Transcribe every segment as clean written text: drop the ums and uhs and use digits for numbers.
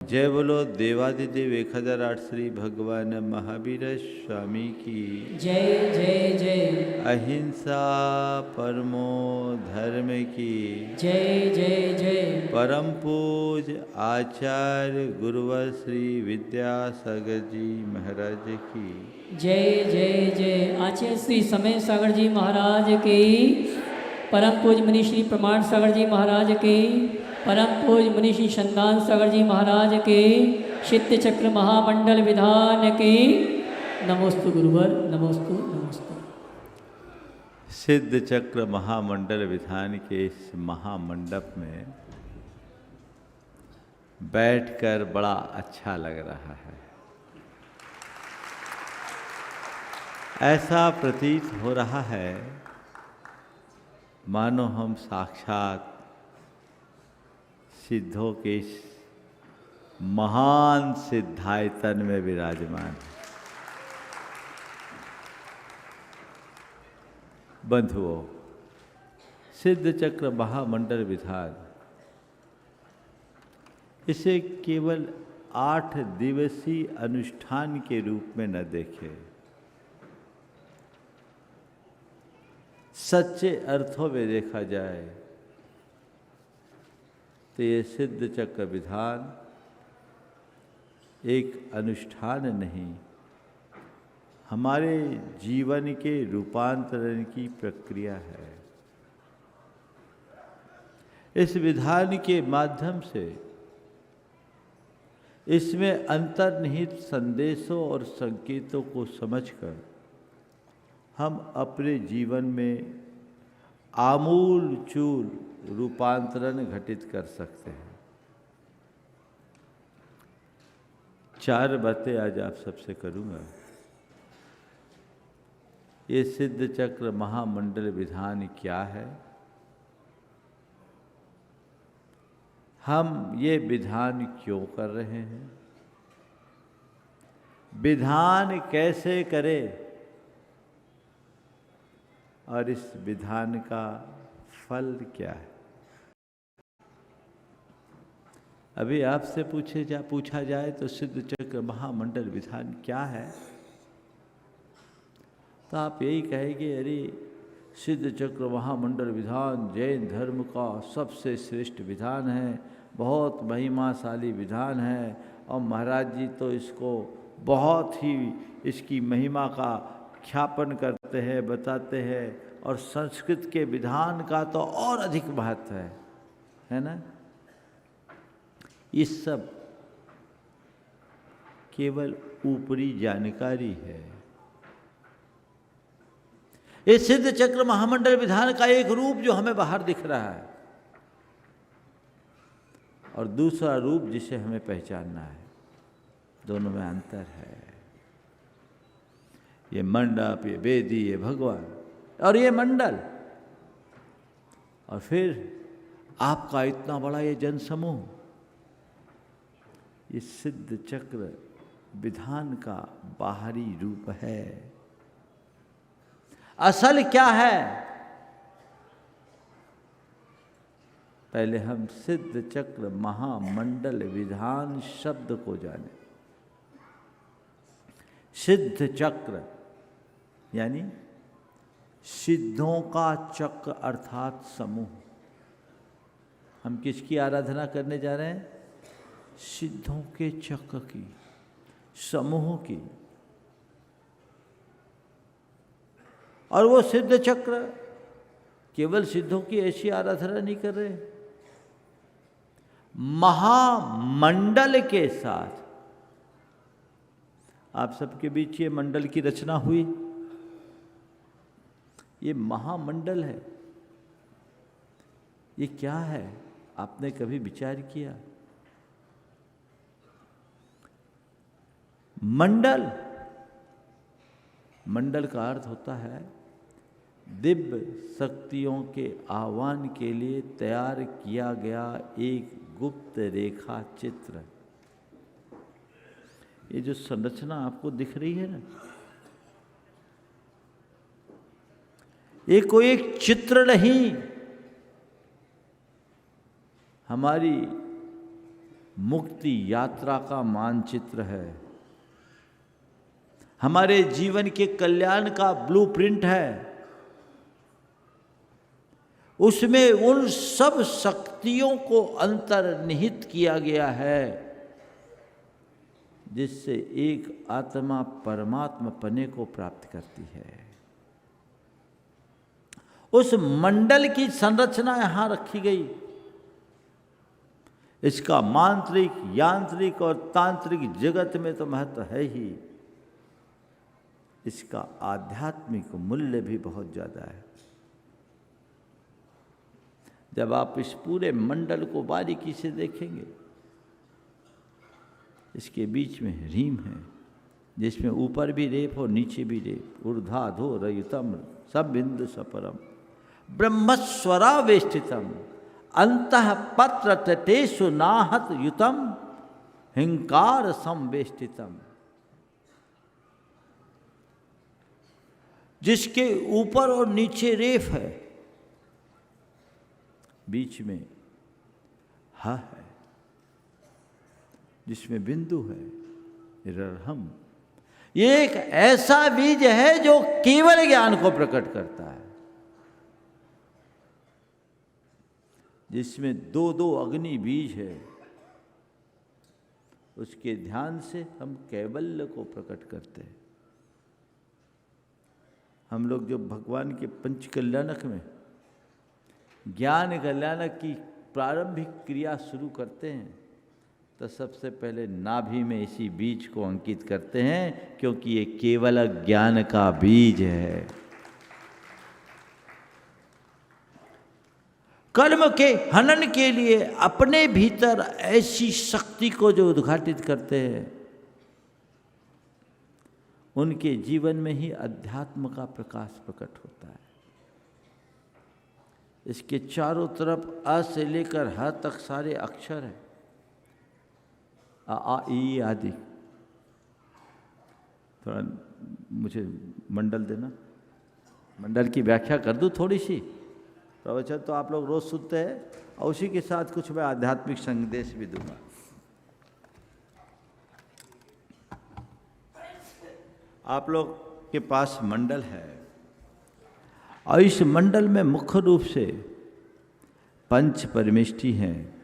जय बोलो देवादिदेव 1008 श्री भगवान महावीर स्वामी की जय जय जय। अहिंसा परमो धर्म की जय जय जय। परम पूज आचार्य गुरुवर श्री विद्यासागर जी महाराज की जय जय जय। आचार्य श्री समय सागर जी महाराज की, परम पूज मुनि श्री प्रमाण सागर जी महाराज की, परम पूज मुनि श्री संदान सागर जी महाराज के, सिद्ध चक्र महामंडल विधान के। नमोस्तु गुरुवर, नमोस्तु नमोस्तु। सिद्ध चक्र महामंडल विधान के इस महामंडप में बैठकर बड़ा अच्छा लग रहा है। ऐसा प्रतीत हो रहा है मानो हम साक्षात सिद्धों के इस महान सिद्धायतन में विराजमान है। बंधुओं, सिद्ध चक्र महामंडल विधान, इसे केवल 8 दिवसीय अनुष्ठान के रूप में न देखें। सच्चे अर्थों में देखा जाए तो ये सिद्ध चक्र विधान एक अनुष्ठान नहीं, हमारे जीवन के रूपांतरण की प्रक्रिया है। इस विधान के माध्यम से इसमें अंतर्निहित संदेशों और संकेतों को समझकर हम अपने जीवन में आमूल चूल रूपांतरण घटित कर सकते हैं। 4 बातें आज आप सबसे करूंगा। ये सिद्ध चक्र महामंडल विधान क्या है, हम ये विधान क्यों कर रहे हैं, विधान कैसे करें और इस विधान का फल क्या है। अभी आपसे पूछा जाए तो सिद्ध चक्र महामंडल विधान क्या है, तो आप यही कहेंगे, अरे सिद्ध चक्र महामंडल विधान जैन धर्म का सबसे श्रेष्ठ विधान है, बहुत महिमाशाली विधान है, और महाराज जी तो इसको बहुत ही इसकी महिमा का ख्यापन करते हैं, बताते हैं, और संस्कृत के विधान का तो और अधिक महत्व है ना। ये सब केवल ऊपरी जानकारी है। ये सिद्ध चक्र महामंडल विधान का एक रूप जो हमें बाहर दिख रहा है, और दूसरा रूप जिसे हमें पहचानना है। दोनों में अंतर है। ये मंडप, ये वेदी, ये भगवान, और ये मंडल, और फिर आपका इतना बड़ा ये जनसमूह, ये सिद्ध चक्र विधान का बाहरी रूप है। असल क्या है, पहले हम सिद्ध चक्र महामंडल विधान शब्द को जाने। सिद्ध चक्र यानी सिद्धों का चक्र अर्थात समूह। हम किसकी आराधना करने जा रहे हैं? सिद्धों के चक्र की, समूह की। और वो सिद्ध चक्र केवल सिद्धों की ऐसी आराधना नहीं कर रहे, महामंडल के साथ आप सबके बीच ये मंडल की रचना हुई। ये महामंडल है। ये क्या है, आपने कभी विचार किया? मंडल, मंडल का अर्थ होता है दिव्य शक्तियों के आह्वान के लिए तैयार किया गया एक गुप्त रेखा चित्र। ये जो संरचना आपको दिख रही है ना, ये कोई एक चित्र नहीं, हमारी मुक्ति यात्रा का मानचित्र है, हमारे जीवन के कल्याण का ब्लूप्रिंट है। उसमें उन सब शक्तियों को अंतर्निहित किया गया है जिससे एक आत्मा परमात्मा पने को प्राप्त करती है। उस मंडल की संरचना यहां रखी गई। इसका मांत्रिक, यांत्रिक और तांत्रिक जगत में तो महत्व है ही, इसका आध्यात्मिक मूल्य भी बहुत ज्यादा है। जब आप इस पूरे मंडल को बारीकी से देखेंगे, इसके बीच में रीम है जिसमें ऊपर भी रेप और नीचे भी रेप। ऊर्ध्वाधो रयुतम सब बिंदु सपरम ब्रह्मस्वरावेष्टितम अंतः पत्र तटेषु नाहत युतम हिंकार संवेष्टितम। जिसके ऊपर और नीचे रेफ है, बीच में हा है, जिसमें बिंदु है ररहम। ये एक ऐसा बीज है जो केवल ज्ञान को प्रकट करता है, जिसमें दो दो अग्नि बीज है। उसके ध्यान से हम कैवल्य को प्रकट करते हैं। हम लोग जो भगवान के पंच कल्याणक में ज्ञान कल्याणक की प्रारंभिक क्रिया शुरू करते हैं तो सबसे पहले नाभि में इसी बीज को अंकित करते हैं, क्योंकि ये केवल ज्ञान का बीज है। कर्म के हनन के लिए अपने भीतर ऐसी शक्ति को जो उद्घाटित करते हैं, उनके जीवन में ही अध्यात्म का प्रकाश प्रकट होता है। इसके चारों तरफ अ से लेकर ह तक सारे अक्षर हैं, आ ई आदि। थोड़ा मुझे मंडल देना, मंडल की व्याख्या कर दूं थोड़ी सी। प्रवचन तो आप लोग रोज सुनते हैं और उसी के साथ कुछ मैं आध्यात्मिक संदेश भी दूंगा। आप लोग के पास मंडल है और इस मंडल में मुख्य रूप से पंच परमेष्टि हैं।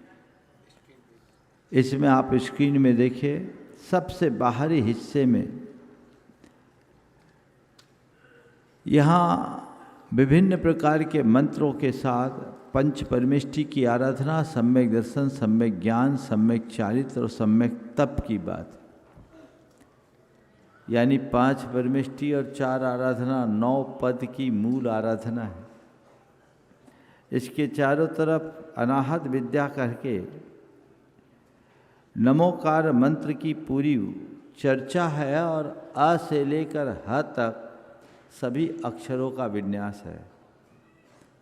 इसमें आप स्क्रीन में देखिए, सबसे बाहरी हिस्से में यहाँ विभिन्न प्रकार के मंत्रों के साथ पंच परमेष्टि की आराधना, सम्यक दर्शन, सम्यक ज्ञान, सम्यक चारित्र और सम्यक तप की बात, यानी 5 परमेष्टि और 4 आराधना, 9 पद की मूल आराधना है। इसके चारों तरफ अनाहत विद्या करके नमोकार मंत्र की पूरी चर्चा है और अ से लेकर ह तक सभी अक्षरों का विन्यास है।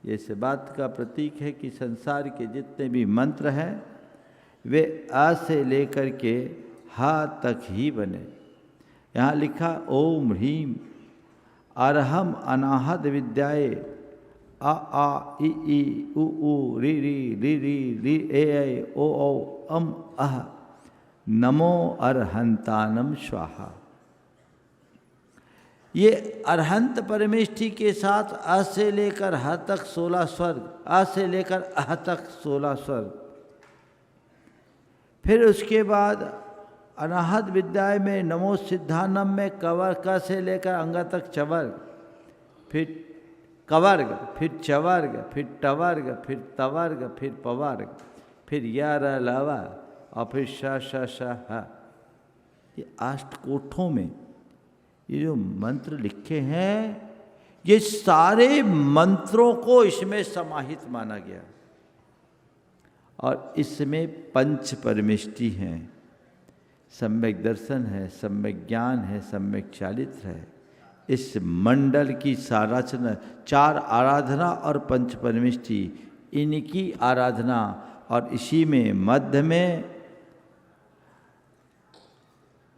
ये इस बात का प्रतीक है कि संसार के जितने भी मंत्र हैं वे अ से लेकर के ह तक ही बने। यहाँ लिखा ओम ह्रीम अरहम अनाहत विद्याए अ आ इ ई उ उ रि रि रि रि रि ए ओ ओ अम अह नमो अरहंतानम स्वाहा। ये अरहंत परमेष्टि के साथ अ से लेकर ह तक 16 स्वर्ग, अ से लेकर अह तक 16 स्वर्ग। फिर उसके बाद अनाहत विद्याय में नमो सिद्धानम में कवर क से लेकर अंग तक चवर्ग, फिर कवर्ग, फिर चवर्ग, फिर टवर्ग, फिर तवर्ग, फिर पवर्ग, फिर यार लवा और फिर श ह। ये 8 कोठों में ये जो मंत्र लिखे हैं, ये सारे मंत्रों को इसमें समाहित माना गया और इसमें पंच परमेष्टि हैं। सम्यक दर्शन है, सम्यक ज्ञान है, सम्यक चारित्र है। इस मंडल की संरचना 4 आराधना और पंच परमेष्टि, इनकी आराधना, और इसी में मध्य में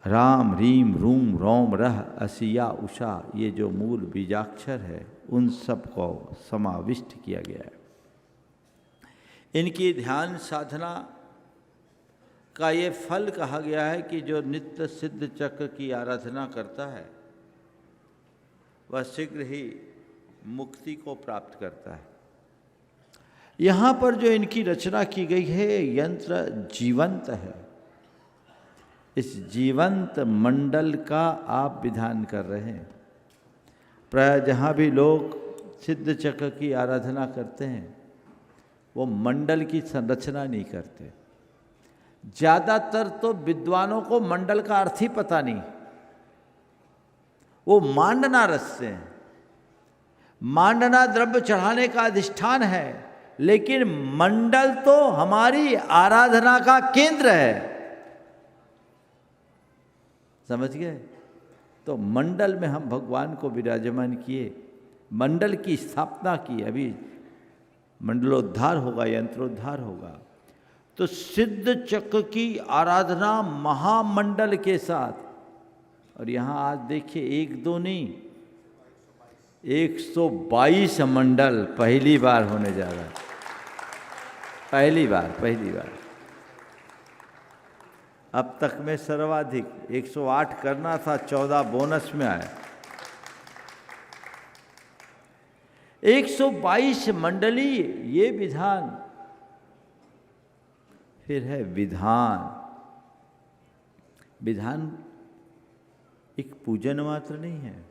राम रीम रूम रोम रह असिया उषा, ये जो मूल बीजाक्षर है, उन सब को समाविष्ट किया गया है। इनकी ध्यान साधना का ये फल कहा गया है कि जो नित्य सिद्ध चक्र की आराधना करता है वह शीघ्र ही मुक्ति को प्राप्त करता है। यहाँ पर जो इनकी रचना की गई है यंत्र जीवंत है। इस जीवंत मंडल का आप विधान कर रहे हैं। प्राय जहाँ भी लोग सिद्ध चक्र की आराधना करते हैं वो मंडल की संरचना नहीं करते। ज़्यादातर तो विद्वानों को मंडल का अर्थ ही पता नहीं। वो मांडना रचते हैं। मांडना द्रव्य चढ़ाने का अधिष्ठान है, लेकिन मंडल तो हमारी आराधना का केंद्र है। समझ गए? तो मंडल में हम भगवान को विराजमान किए, मंडल की स्थापना की। अभी मंडलोद्धार होगा, यंत्रोद्धार होगा। तो सिद्ध चक्र की आराधना महामंडल के साथ, और यहाँ आज देखिए एक दो नहीं 122 मंडल पहली बार होने जा रहा है। पहली बार। अब तक में सर्वाधिक 108 करना था, 14 बोनस में आया। 122 मंडली ये विधान। फिर है विधान। विधान एक पूजन मात्र नहीं है।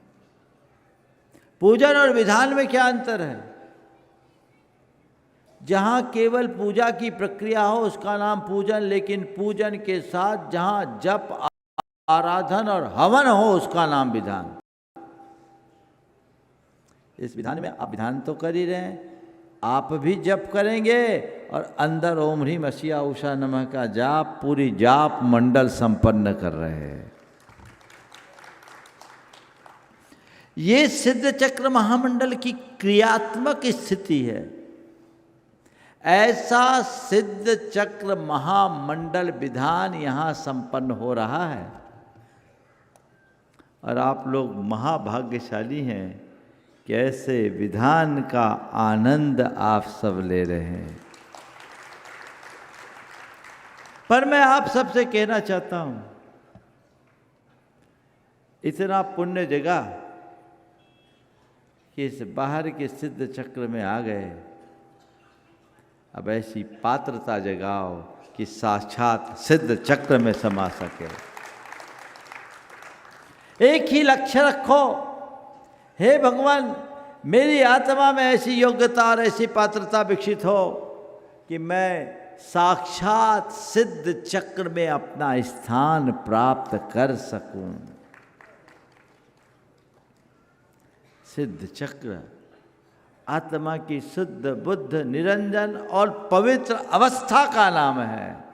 पूजन और विधान में क्या अंतर है? जहां केवल पूजा की प्रक्रिया हो उसका नाम पूजन, लेकिन पूजन के साथ जहां जप, आराधन और हवन हो उसका नाम विधान। इस विधान में आप विधान तो कर ही रहे हैं, आप भी जप करेंगे और अंदर ओम ह्रीम असिया उषा नमः का जाप, पूरी जाप मंडल संपन्न कर रहे हैं। ये सिद्ध चक्र महामंडल की क्रियात्मक स्थिति है। ऐसा सिद्ध चक्र महामंडल विधान यहां संपन्न हो रहा है। और आप लोग महाभाग्यशाली हैं कि ऐसे विधान का आनंद आप सब ले रहे हैं। पर मैं आप सबसे कहना चाहता हूं, इतना पुण्य जगह कि इस बाहर के सिद्ध चक्र में आ गए, अब ऐसी पात्रता जगाओ कि साक्षात सिद्ध चक्र में समा सके। एक ही लक्ष्य रखो, हे भगवान मेरी आत्मा में ऐसी योग्यता और ऐसी पात्रता विकसित हो कि मैं साक्षात सिद्ध चक्र में अपना स्थान प्राप्त कर सकूं। सिद्ध चक्र आत्मा की शुद्ध बुद्ध निरंजन और पवित्र अवस्था का नाम है।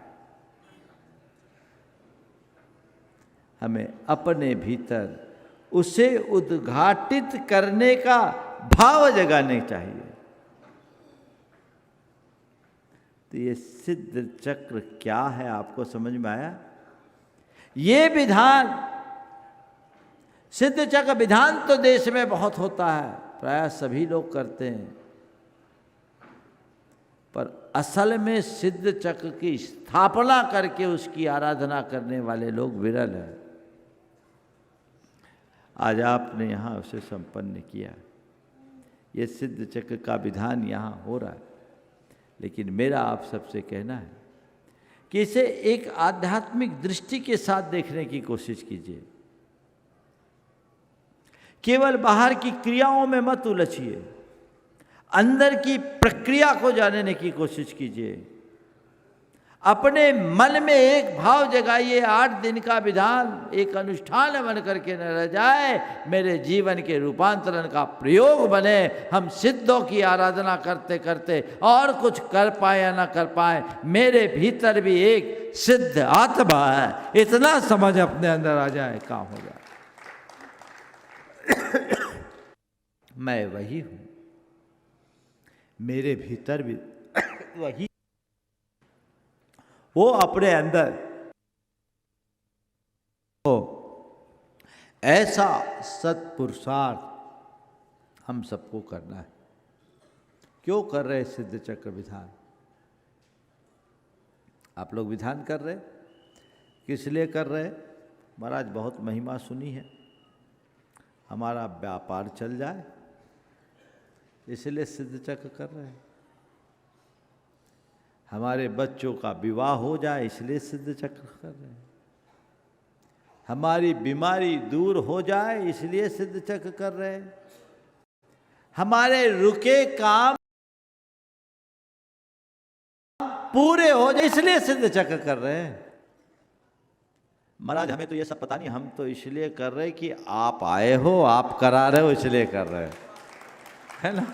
हमें अपने भीतर उसे उद्घाटित करने का भाव जगाने चाहिए। तो ये सिद्ध चक्र क्या है आपको समझ में आया? ये विधान, सिद्ध चक्र विधान तो देश में बहुत होता है, प्राय सभी लोग करते हैं, पर असल में सिद्ध चक्र की स्थापना करके उसकी आराधना करने वाले लोग विरल हैं। आज आपने यहाँ उसे संपन्न किया। ये सिद्ध चक्र का विधान यहाँ हो रहा है, लेकिन मेरा आप सबसे कहना है कि इसे एक आध्यात्मिक दृष्टि के साथ देखने की कोशिश कीजिए। केवल बाहर की क्रियाओं में मत उलझिए, अंदर की प्रक्रिया को जानने की कोशिश कीजिए। अपने मन में एक भाव जगाइए, 8 दिन का विधान एक अनुष्ठान बन करके न रह जाए, मेरे जीवन के रूपांतरण का प्रयोग बने। हम सिद्धों की आराधना करते करते और कुछ कर पाए या ना कर पाए, मेरे भीतर भी एक सिद्ध आत्मा है, इतना समझ अपने अंदर आ जाए, काम हो जाए। मैं वही हूं, मेरे भीतर भी वही, वो अपने अंदर हो। ऐसा सत्पुरुषार्थ हम सबको करना है। क्यों कर रहे सिद्ध चक्र विधान? आप लोग विधान कर रहे, किस लिए कर रहे? महाराज बहुत महिमा सुनी है, हमारा व्यापार चल जाए इसलिए सिद्ध चक्र कर रहे हैं, हमारे बच्चों का विवाह हो जाए इसलिए सिद्ध चक्र कर रहे हैं, हमारी बीमारी दूर हो जाए इसलिए सिद्ध चक्र कर रहे हैं, हमारे रुके काम पूरे हो जाए इसलिए सिद्ध चक्र कर रहे हैं। महाराज हमें तो ये सब पता नहीं, हम तो इसलिए कर रहे कि आप आए हो, आप करा रहे हो इसलिए कर रहे है ना,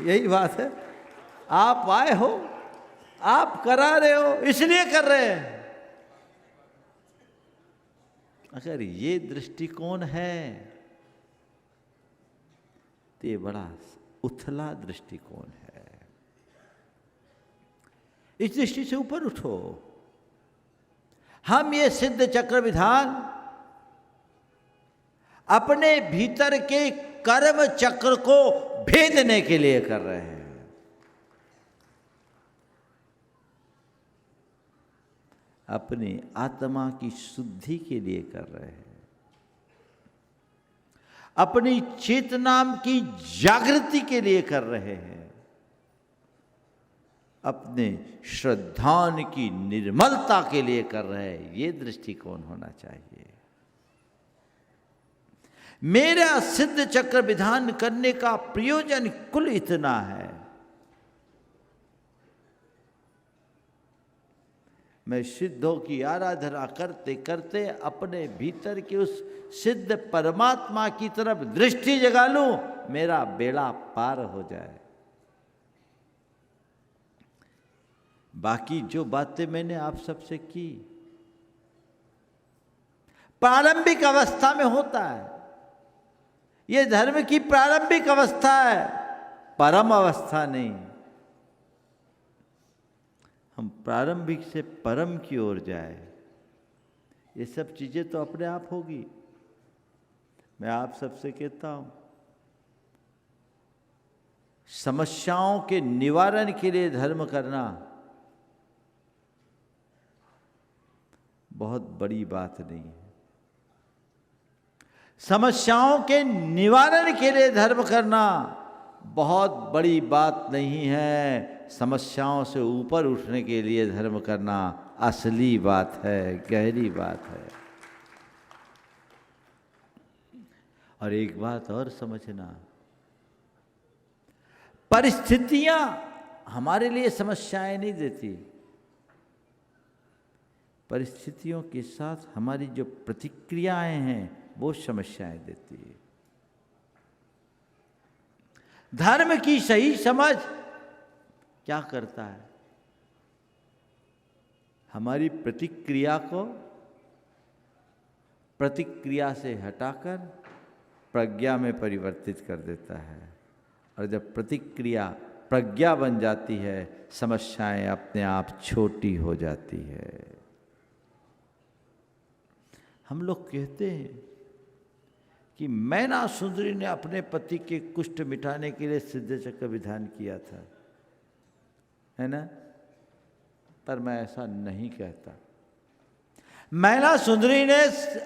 यही बात है। आप आए हो, आप करा रहे हो इसलिए कर रहे हैं। अगर ये दृष्टिकोण है तो ये बड़ा उथला दृष्टिकोण है। इस दृष्टि से ऊपर उठो। हम ये सिद्ध चक्र विधान अपने भीतर के कर्म चक्र को भेदने के लिए कर रहे हैं। अपनी आत्मा की शुद्धि के लिए कर रहे हैं, अपनी चेतना की जागृति के लिए कर रहे हैं, अपने श्रद्धान की निर्मलता के लिए कर रहे हैं। ये दृष्टिकोण होना चाहिए। मेरा सिद्ध चक्र विधान करने का प्रयोजन कुल इतना है, मैं सिद्धों की आराधना करते करते अपने भीतर के उस सिद्ध परमात्मा की तरफ दृष्टि जगा लूं, मेरा बेड़ा पार हो जाए। बाकी जो बातें मैंने आप सबसे की प्रारंभिक अवस्था में होता है, ये धर्म की प्रारंभिक अवस्था है, परम अवस्था नहीं। हम प्रारंभिक से परम की ओर जाए, ये सब चीजें तो अपने आप होगी। मैं आप सबसे कहता हूं, समस्याओं के निवारण के लिए धर्म करना बहुत बड़ी बात नहीं है। समस्याओं के निवारण के लिए धर्म करना बहुत बड़ी बात नहीं है। समस्याओं से ऊपर उठने के लिए धर्म करना असली बात है, गहरी बात है। और एक बात और समझना, परिस्थितियां हमारे लिए समस्याएं नहीं देती, परिस्थितियों के साथ हमारी जो प्रतिक्रियाएं हैं वो समस्याएं देती है। धर्म की सही समझ क्या करता है, हमारी प्रतिक्रिया को प्रतिक्रिया से हटाकर प्रज्ञा में परिवर्तित कर देता है। और जब प्रतिक्रिया प्रज्ञा बन जाती है, समस्याएं अपने आप छोटी हो जाती है। हम लोग कहते हैं कि मैना सुंदरी ने अपने पति के कुष्ठ मिटाने के लिए सिद्ध चक्र विधान किया था, है ना? पर मैं ऐसा नहीं कहता। मैना सुंदरी ने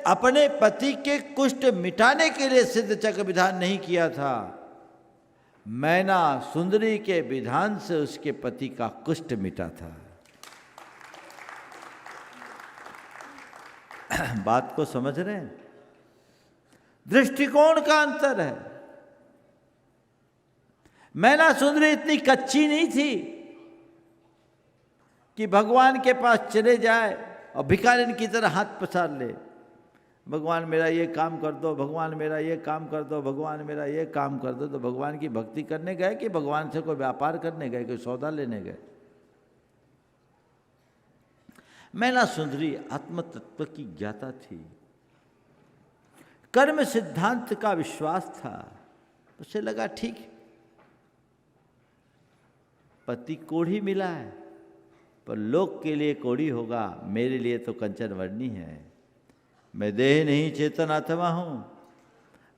अपने पति के कुष्ठ मिटाने के लिए सिद्ध चक्र विधान नहीं किया था। मैना सुंदरी के विधान से उसके पति का कुष्ठ मिटा था। बात को समझ रहे हैं? दृष्टिकोण का अंतर है। मैना सुंदरी इतनी कच्ची नहीं थी कि भगवान के पास चले जाए और भिखारिन की तरह हाथ पसार ले, भगवान मेरा ये काम कर दो, भगवान मेरा ये काम कर दो, भगवान मेरा ये काम कर दो। तो भगवान की भक्ति करने गए कि भगवान से कोई व्यापार करने गए, कोई सौदा लेने गए? मैना सुंदरी आत्म तत्व की ज्ञाता थी, कर्म सिद्धांत का विश्वास था। उसे लगा ठीक, पति कोढ़ी मिला है पर लोक के लिए कोढ़ी होगा, मेरे लिए तो कंचन वर्णी है। मैं देह नहीं चेतन आत्मा हूं,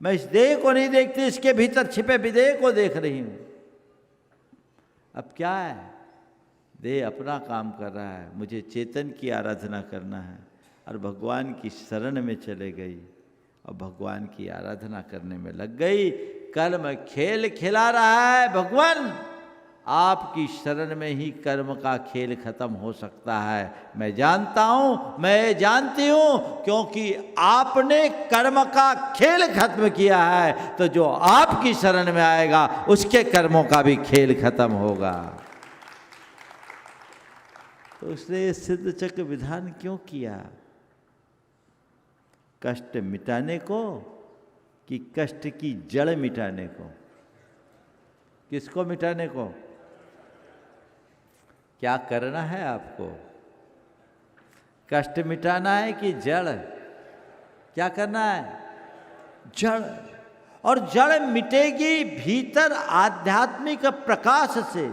मैं इस देह को नहीं देखती, इसके भीतर छिपे विदेह को देख रही हूं। अब क्या है, देह अपना काम कर रहा है, मुझे चेतन की आराधना करना है, और भगवान की शरण में चले गई और भगवान की आराधना करने में लग गई। कर्म खेल खिला रहा है भगवान, आपकी शरण में ही कर्म का खेल खत्म हो सकता है। मैं जानता हूँ, मैं जानती हूँ, क्योंकि आपने कर्म का खेल खत्म किया है, तो जो आपकी शरण में आएगा उसके कर्मों का भी खेल खत्म होगा। तो उसने ये सिद्ध चक्र विधान क्यों किया? कष्ट मिटाने को कि कष्ट की जड़ मिटाने को? किसको मिटाने को? क्या करना है आपको? कष्ट मिटाना है कि जड़? क्या करना है? जड़। और जड़ मिटेगी भीतर आध्यात्मिक प्रकाश से,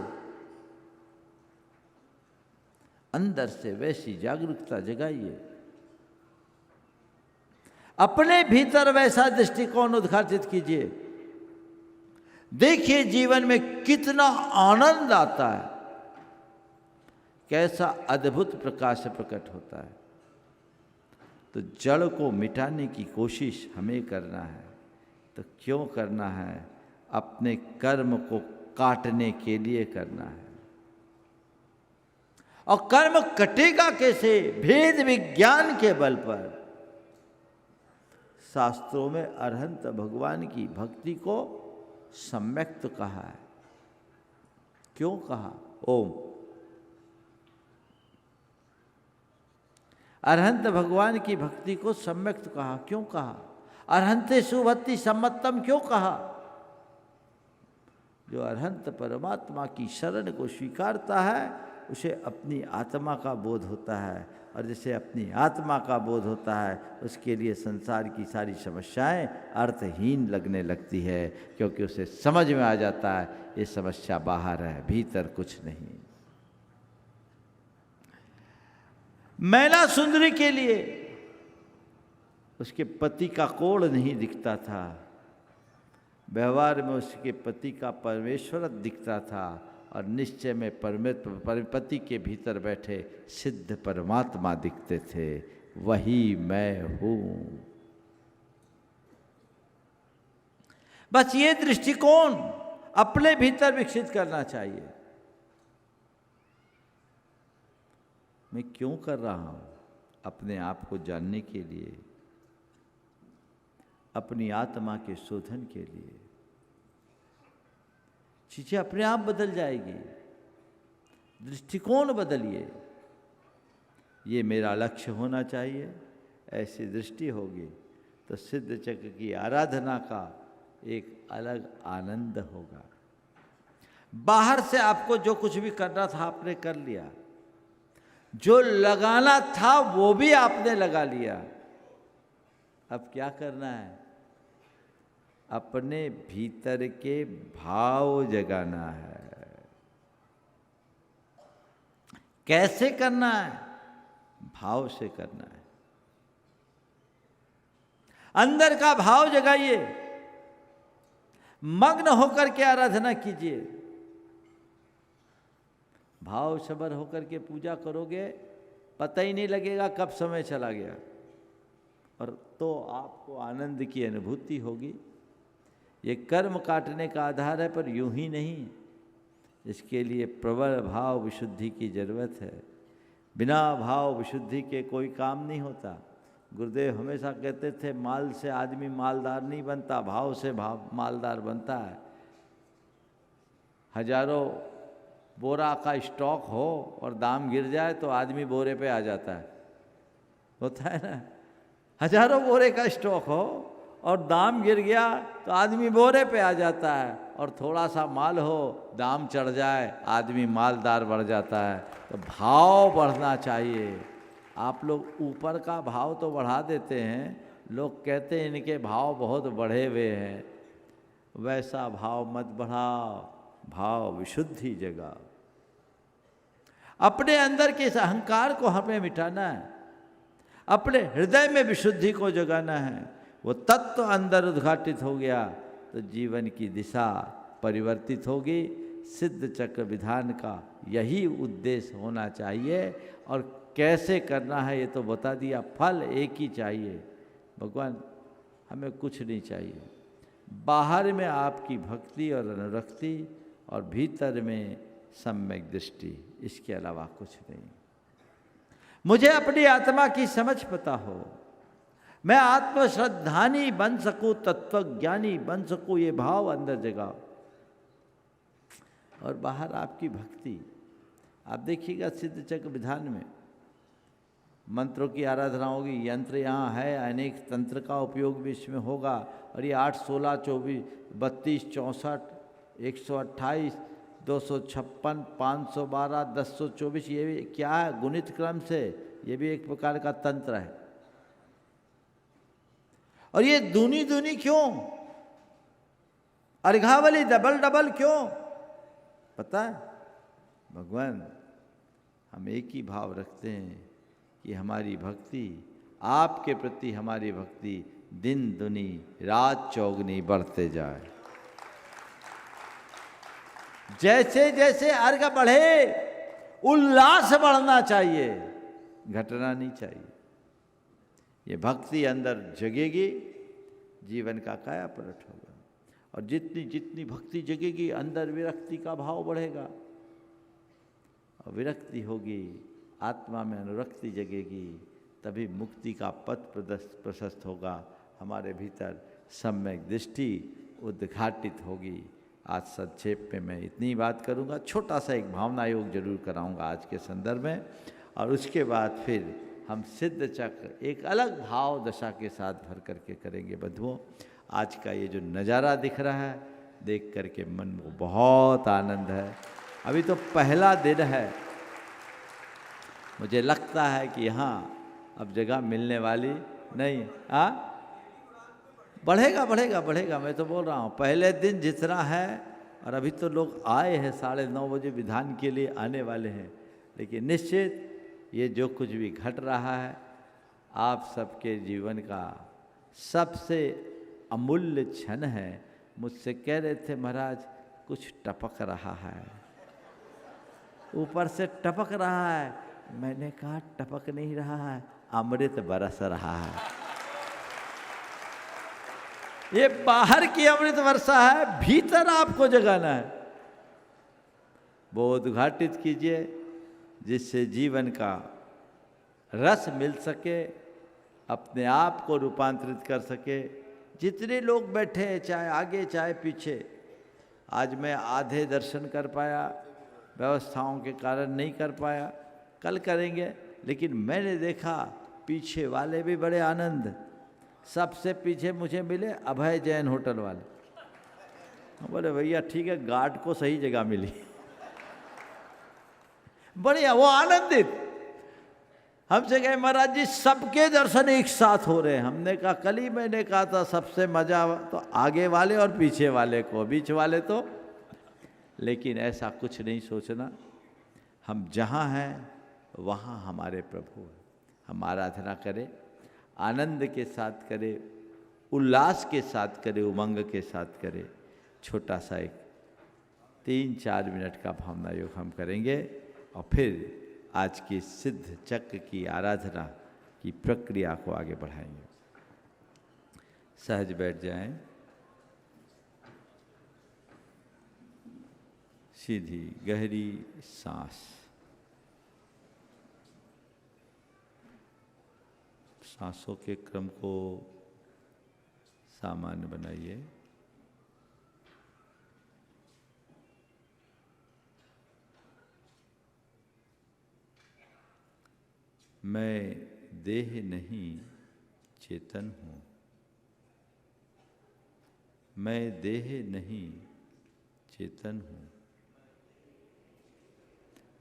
अंदर से वैसी जागरूकता जगाइए, अपने भीतर वैसा दृष्टिकोण उद्घाटित कीजिए। देखिए जीवन में कितना आनंद आता है, कैसा अद्भुत प्रकाश प्रकट होता है। तो जड़ को मिटाने की कोशिश हमें करना है। तो क्यों करना है? अपने कर्म को काटने के लिए करना है। और कर्म कटेगा कैसे? भेद विज्ञान के बल पर। शास्त्रों में अरहंत भगवान की भक्ति को सम्यक्त कहा है। क्यों कहा? ओम। अरहंत भगवान की भक्ति को सम्यक्त कहा। क्यों कहा? अरहंते सुभक्ति सम्मतम क्यों कहा? जो अरहंत परमात्मा की शरण को स्वीकारता है उसे अपनी आत्मा का बोध होता है, और जिसे अपनी आत्मा का बोध होता है उसके लिए संसार की सारी समस्याएं अर्थहीन लगने लगती है, क्योंकि उसे समझ में आ जाता है ये समस्या बाहर है, भीतर कुछ नहीं। मैना सुंदरी के लिए उसके पति का कोढ़ नहीं दिखता था, व्यवहार में उसके पति का परमेश्वर दिखता था, और निश्चय में पति के भीतर बैठे सिद्ध परमात्मा दिखते थे। वही मैं हूं। बस ये दृष्टिकोण अपने भीतर विकसित करना चाहिए। मैं क्यों कर रहा हूं? अपने आप को जानने के लिए, अपनी आत्मा के शोधन के लिए। चीजें अपने आप बदल जाएगी। दृष्टिकोण बदलिए। ये मेरा लक्ष्य होना चाहिए, ऐसी दृष्टि होगी तो सिद्ध चक्र की आराधना का एक अलग आनंद होगा। बाहर से आपको जो कुछ भी करना था आपने कर लिया, जो लगाना था वो भी आपने लगा लिया। अब क्या करना है? अपने भीतर के भाव जगाना है। कैसे करना है? भाव से करना है। अंदर का भाव जगाइए, मग्न होकर के आराधना कीजिए। भाव सबर होकर के पूजा करोगे, पता ही नहीं लगेगा कब समय चला गया, और तो आपको आनंद की अनुभूति होगी। ये कर्म काटने का आधार है, पर यूं ही नहीं, इसके लिए प्रबल भाव विशुद्धि की जरूरत है। बिना भाव विशुद्धि के कोई काम नहीं होता। गुरुदेव हमेशा कहते थे, माल से आदमी मालदार नहीं बनता, भाव से भाव मालदार बनता है। हजारों बोरा का स्टॉक हो और दाम गिर जाए तो आदमी बोरे पे आ जाता है, होता है ना। हजारों बोरे का स्टॉक हो और दाम गिर गया तो आदमी बोरे पे आ जाता है, और थोड़ा सा माल हो, दाम चढ़ जाए, आदमी मालदार बढ़ जाता है। तो भाव बढ़ना चाहिए। आप लोग ऊपर का भाव तो बढ़ा देते हैं, लोग कहते हैं इनके भाव बहुत बढ़े हुए हैं। वैसा भाव मत बढ़ाओ, भाव विशुद्धि जगाओ। अपने अंदर के इस अहंकार को हमें मिटाना है, अपने हृदय में विशुद्धि को जगाना है। वो तत्व अंदर उद्घाटित हो गया तो जीवन की दिशा परिवर्तित होगी, सिद्ध चक्र विधान का यही उद्देश्य होना चाहिए। और कैसे करना है ये तो बता दिया, फल एक ही चाहिए। भगवान हमें कुछ नहीं चाहिए, बाहर में आपकी भक्ति और अनुरक्ति और भीतर में सम्यक दृष्टि, इसके अलावा कुछ नहीं। मुझे अपनी आत्मा की समझ पता हो, मैं आत्मश्रद्धानी बन सकूं, तत्वज्ञानी बन सकूं, ये भाव अंदर जगाओ। और बाहर आपकी भक्ति। आप देखिएगा सिद्ध चक्र विधान में मंत्रों की आराधना होगी, यंत्र यहाँ है, अनेक तंत्र का उपयोग भी इसमें होगा। और ये 8, 16, 24, 32, 64, 128, 256, 512, 1024, ये भी क्या है? गुणित क्रम से ये भी एक प्रकार का तंत्र है। और ये दूनी दूनी क्यों? अर्घावली डबल डबल क्यों? पता है भगवान, हम एक ही भाव रखते हैं कि हमारी भक्ति, आपके प्रति हमारी भक्ति दिन दुनी रात चौगनी बढ़ते जाए। जैसे जैसे अर्घ बढ़े उल्लास बढ़ना चाहिए, घटना नहीं चाहिए। ये भक्ति अंदर जगेगी, जीवन का काया पलट होगा। और जितनी जितनी भक्ति जगेगी अंदर विरक्ति का भाव बढ़ेगा, और विरक्ति होगी, आत्मा में अनुरक्ति जगेगी, तभी मुक्ति का पथ प्रशस्त होगा। हमारे भीतर सम्यक दृष्टि उद्घाटित होगी। आज संक्षेप में मैं इतनी बात करूंगा, छोटा सा एक भावना योग जरूर कराऊंगा आज के संदर्भ में, और उसके बाद फिर हम सिद्ध चक्र एक अलग भाव दशा के साथ भर करके करेंगे। बंधुओं, आज का ये जो नज़ारा दिख रहा है, देख करके मन को बहुत आनंद है। अभी तो पहला दिन है, मुझे लगता है कि यहाँ अब जगह मिलने वाली नहीं। हाँ, बढ़ेगा बढ़ेगा बढ़ेगा, मैं तो बोल रहा हूँ पहले दिन जितना है। और अभी तो लोग आए हैं, 9:30 बजे विधान के लिए आने वाले हैं। लेकिन निश्चित ये जो कुछ भी घट रहा है, आप सबके जीवन का सबसे अमूल्य क्षण है। मुझसे कह रहे थे महाराज कुछ टपक रहा है, ऊपर से टपक रहा है। मैंने कहा टपक नहीं रहा है, अमृत बरस रहा है। ये बाहर की अमृत वर्षा है, भीतर आपको जगाना है। वो उद्घाटित कीजिए जिससे जीवन का रस मिल सके, अपने आप को रूपांतरित कर सके। जितने लोग बैठे हैं, चाहे आगे चाहे पीछे, आज मैं आधे दर्शन कर पाया, व्यवस्थाओं के कारण नहीं कर पाया, कल करेंगे। लेकिन मैंने देखा पीछे वाले भी बड़े आनंद। सबसे पीछे मुझे मिले अभय जैन होटल वाले। बोले भैया ठीक है, गार्ड को सही जगह मिली। बढ़िया, वो आनंदित। हमसे कहे महाराज जी सबके दर्शन एक साथ हो रहे हैं। हमने कहा कल ही मैंने कहा था सबसे मजा तो आगे वाले और पीछे वाले को, बीच वाले तो। लेकिन ऐसा कुछ नहीं सोचना, हम जहाँ हैं वहाँ हमारे प्रभु हैं। हम आराधना करें, आनंद के साथ करें, उल्लास के साथ करें, उमंग के साथ करें। छोटा सा एक 3-4 मिनट का भावना योग हम करेंगे और फिर आज की सिद्ध चक्र की आराधना की प्रक्रिया को आगे बढ़ाएंगे। सहज बैठ जाएं, सीधी गहरी सांस। सांसों के क्रम को सामान्य बनाइए। मैं देह नहीं चेतन हूँ। मैं देह नहीं चेतन हूँ।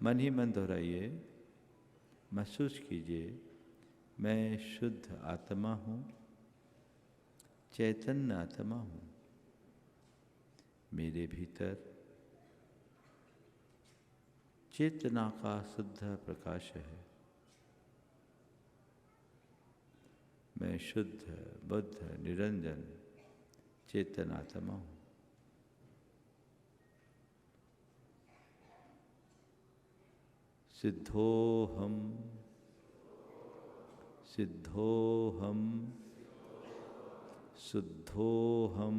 मन ही मन दोहराइए, महसूस कीजिए मैं शुद्ध आत्मा हूँ, चैतन्य आत्मा हूँ। मेरे भीतर चेतना का शुद्ध प्रकाश है। मैं शुद्ध बुद्ध निरंजन चेतन आत्मा हूँ। सिद्धोहम सिद्धोहम शुद्धोहम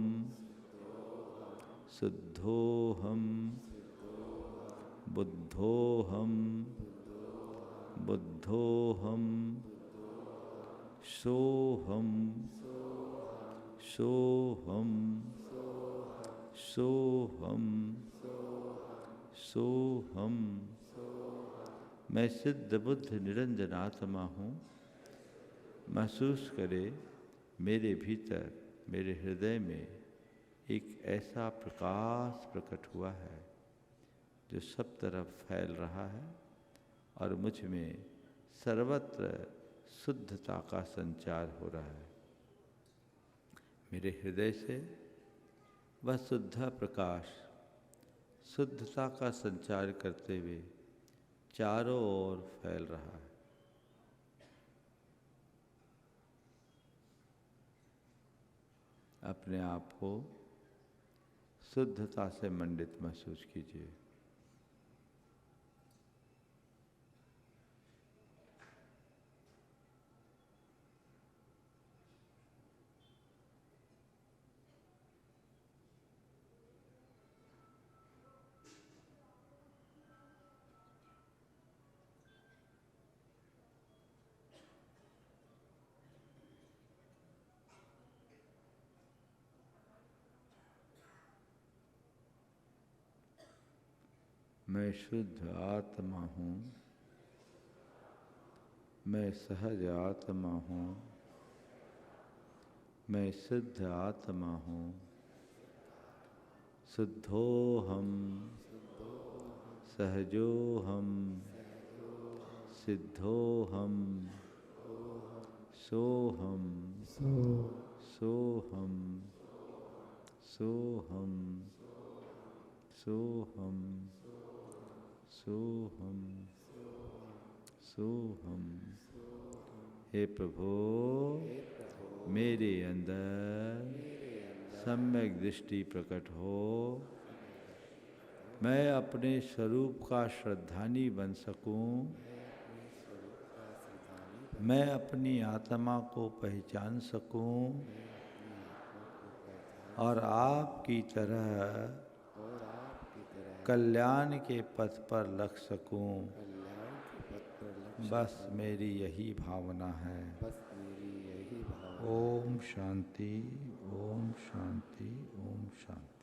शुद्धोहम बुद्धोहम बुद्धोहम सोहम सोहम सोहम सोहम। मैं सिद्ध बुद्ध निरंजन आत्मा हूँ। महसूस करे मेरे भीतर, मेरे हृदय में एक ऐसा प्रकाश प्रकट हुआ है जो सब तरफ फैल रहा है और मुझ में सर्वत्र शुद्धता का संचार हो रहा है। मेरे हृदय से वह शुद्ध प्रकाश शुद्धता का संचार करते हुए चारों ओर फैल रहा है। अपने आप को शुद्धता से मंडित महसूस कीजिए। मैं शुद्ध आत्मा हूँ। मैं सहज आत्मा हूँ। मैं सिद्ध आत्मा हूँ। शुद्धोहम सहजोहम सिद्धोहम सोहम सोहम सोहम सोहम सोहम सोहम। हे प्रभु, मेरे अंदर सम्यक दृष्टि प्रकट हो। मैं अपने स्वरूप का श्रद्धानी बन सकूं। मैं अपनी आत्मा को पहचान सकूं और आपकी तरह कल्याण के पथ पर लग सकूं। बस मेरी यही भावना है। ओम शांति, ओम शांति, ओम शांति।